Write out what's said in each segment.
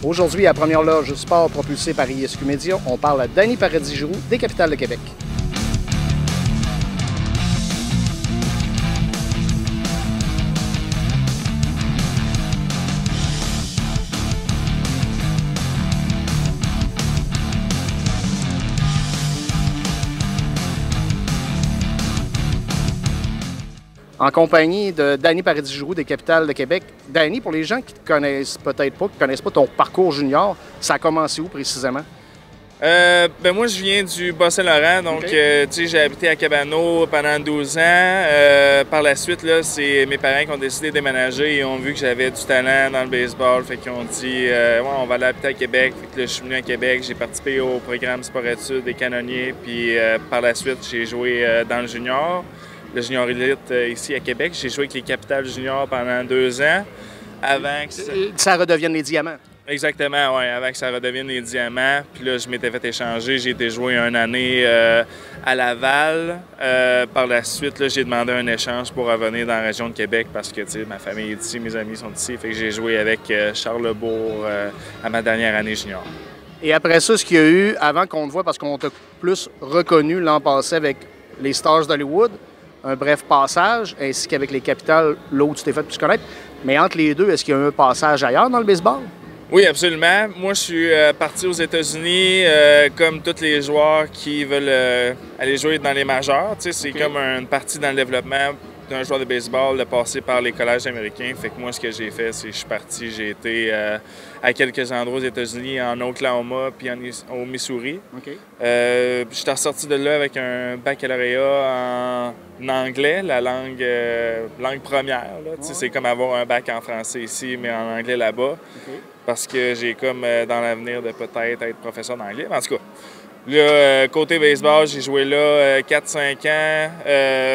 Aujourd'hui, à Première Loge Sport propulsé par ISQ Média, on parle à Danny Paradis-Giroux des Capitales de Québec. En compagnie de Danny Paradis-Giroux des Capitales de Québec. Danny, pour les gens qui ne te connaissent peut-être pas, qui ne connaissent pas ton parcours junior, ça a commencé où précisément? Moi, je viens du Bas-Saint-Laurent, donc j'ai habité à Cabano pendant 12 ans. Par la suite, là, c'est mes parents qui ont décidé de déménager et ont vu que j'avais du talent dans le baseball. Fait qu'ils ont dit on va aller habiter à Québec. Fait que là, je suis venu à Québec, j'ai participé au programme sport-études des canonniers, puis par la suite, j'ai joué dans le junior. Le junior élite ici à Québec. J'ai joué avec les Capitales juniors pendant 2 ans avant que ça redevienne les diamants. Exactement, oui, avant que ça redevienne les diamants. Puis là, je m'étais fait échanger. J'ai été jouer une année à Laval. Par la suite, j'ai demandé un échange pour revenir dans la région de Québec parce que ma famille est ici, mes amis sont ici. Fait que j'ai joué avec Charlesbourg à ma dernière année junior. Et après ça, ce qu'il y a eu, avant qu'on te voit, parce qu'on t'a plus reconnu l'an passé avec les Stars d'Hollywood, un bref passage, ainsi qu'avec les Capitales, là où tu t'es fait plus connaître. Mais entre les deux, est-ce qu'il y a eu un passage ailleurs dans le baseball? Oui, absolument. Moi, je suis parti aux États-Unis comme tous les joueurs qui veulent aller jouer dans les majeurs. C'est comme une partie dans le développement d'un joueur de baseball de passer par les collèges américains. Fait que moi, ce que j'ai fait, c'est que je suis parti, j'ai été à quelques endroits aux États-Unis, en Oklahoma puis au Missouri. Je suis ressorti de là avec un baccalauréat en anglais, la langue première. C'est comme avoir un bac en français ici, mais en anglais là-bas. Parce que j'ai comme dans l'avenir de peut-être être professeur d'anglais. En tout cas, là, côté baseball, j'ai joué là 4-5 ans.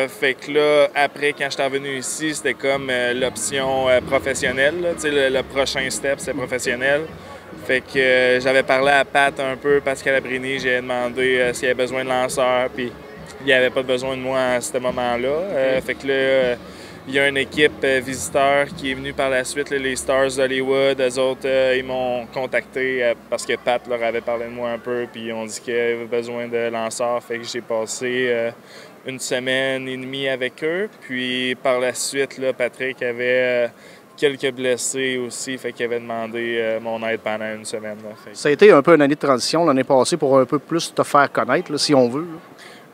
Fait que là, après, quand je suis revenu ici, c'était comme l'option professionnelle. Le prochain step, c'est professionnel. Fait que j'avais parlé à Pat un peu, Pascal Abrini, j'ai demandé s'il y avait besoin de lanceurs, puis il n'y avait pas besoin de moi à ce moment-là. Fait que là, il y a une équipe visiteur qui est venue par la suite, les Stars d'Hollywood. Eux autres, ils m'ont contacté parce que Pat leur avait parlé de moi un peu, puis ils ont dit qu'il y avait besoin de lanceurs. Fait que j'ai passé une semaine et demie avec eux. Puis par la suite, là, Patrick avait quelques blessés aussi, fait qu'il avait demandé mon aide pendant une semaine. Là, ça a été un peu une année de transition l'année passée pour un peu plus te faire connaître, là, si on veut. Là.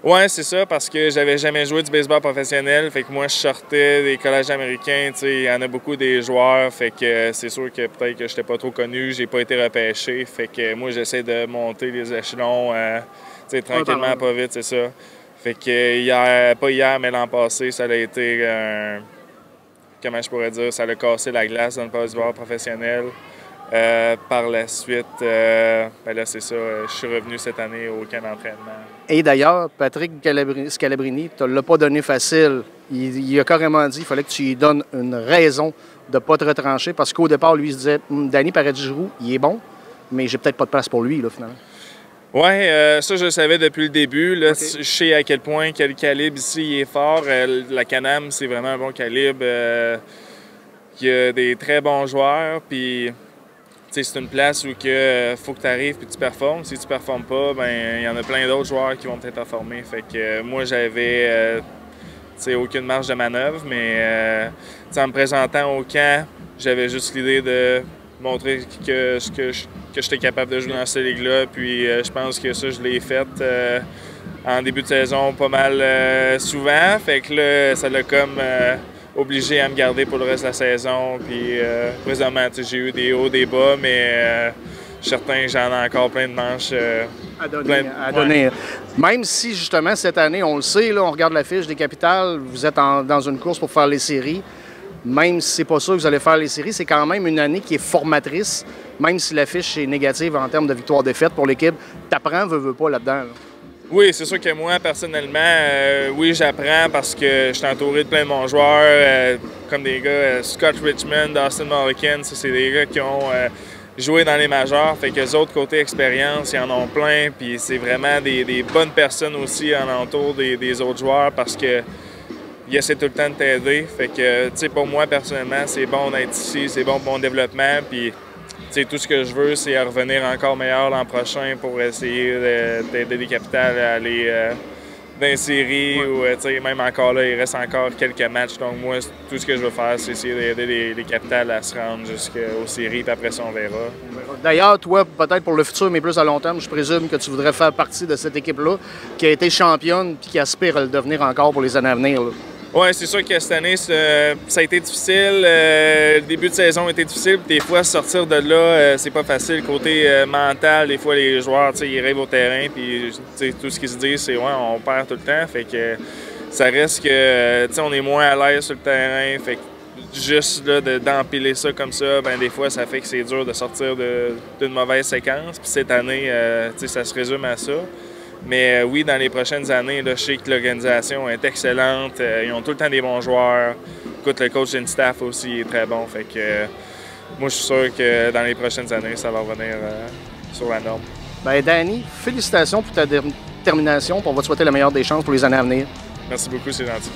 Oui, c'est ça, parce que j'avais jamais joué du baseball professionnel. Fait que moi, je sortais des collèges américains. Il y en a beaucoup des joueurs. Fait que c'est sûr que peut-être que je n'étais pas trop connu. J'ai pas été repêché. Fait que moi, j'essaie de monter les échelons tranquillement, pas vite, c'est ça. Fait que hier, pas hier, mais l'an passé, ça a été comment je pourrais dire, ça a cassé la glace dans le baseball professionnel. Par la suite, là, c'est ça, je suis revenu cette année au camp d'entraînement. Et d'ailleurs, Patrick Scalabrini, tu ne l'as pas donné facile. Il a carrément dit qu'il fallait que tu lui donnes une raison de ne pas te retrancher parce qu'au départ, lui, il se disait Danny Paradis-Giroux, il est bon, mais j'ai peut-être pas de place pour lui, là, finalement. Oui, ça, je le savais depuis le début. Là, je sais à quel point quel calibre ici il est fort. La Can-Am, c'est vraiment un bon calibre. Il y a des très bons joueurs, puis c'est une place où il faut que tu arrives et tu performes. Si tu ne performes pas, ben il y en a plein d'autres joueurs qui vont peut-être performer. Fait que moi, j'avais aucune marge de manœuvre, mais en me présentant au camp, j'avais juste l'idée de montrer que j'étais capable de jouer dans cette ligue-là. Puis je pense que ça, je l'ai fait en début de saison pas mal souvent. Fait que là, ça l'a comme obligé à me garder pour le reste de la saison. Puis présentement, j'ai eu des hauts, des bas, mais je suis certain que j'en ai encore plein de manches à donner. Même si, justement, cette année, on le sait, là, on regarde la fiche des Capitales, vous êtes dans une course pour faire les séries. Même si c'est pas sûr que vous allez faire les séries, c'est quand même une année qui est formatrice, même si la fiche est négative en termes de victoire-défaite pour l'équipe. T'apprends, veux pas là-dedans. Là. Oui, c'est sûr que moi, personnellement, oui, j'apprends parce que je suis entouré de plein de bons joueurs, comme des gars, Scott Richmond, Dustin Mulliken, ça, c'est des gars qui ont joué dans les majeurs. Fait que les autres, côté expérience, ils en ont plein. Puis c'est vraiment des bonnes personnes aussi en entour des autres joueurs parce que il essaie tout le temps de t'aider. Fait que, tu sais, pour moi, personnellement, c'est bon d'être ici, c'est bon pour mon développement. Puis tout ce que je veux, c'est revenir encore meilleur l'an prochain pour essayer d'aider les Capitals à aller dans les séries. Ou même encore là, il reste encore quelques matchs. Donc moi, tout ce que je veux faire, c'est essayer d'aider les Capitals à se rendre jusqu'aux séries, puis après ça, on verra. D'ailleurs, toi, peut-être pour le futur, mais plus à long terme, je présume que tu voudrais faire partie de cette équipe-là qui a été championne puis qui aspire à le devenir encore pour les années à venir. Oui, c'est sûr que cette année, ça a été difficile. Le début de saison a été difficile. Des fois, sortir de là, c'est pas facile. Côté mental, des fois, les joueurs, ils rêvent au terrain. Puis, tout ce qu'ils se disent, c'est « ouais, on perd tout le temps ». Fait que ça reste que, on est moins à l'aise sur le terrain. Fait que juste là, d'empiler ça comme ça, ben des fois, ça fait que c'est dur de sortir d'une mauvaise séquence. Puis cette année, ça se résume à ça. Mais oui, dans les prochaines années, là, je sais que l'organisation est excellente. Ils ont tout le temps des bons joueurs. Écoute, le coaching staff aussi est très bon. Fait que moi, je suis sûr que dans les prochaines années, ça va revenir sur la norme. Bien, Danny, félicitations pour ta détermination. On va te souhaiter la meilleure des chances pour les années à venir. Merci beaucoup, c'est gentil.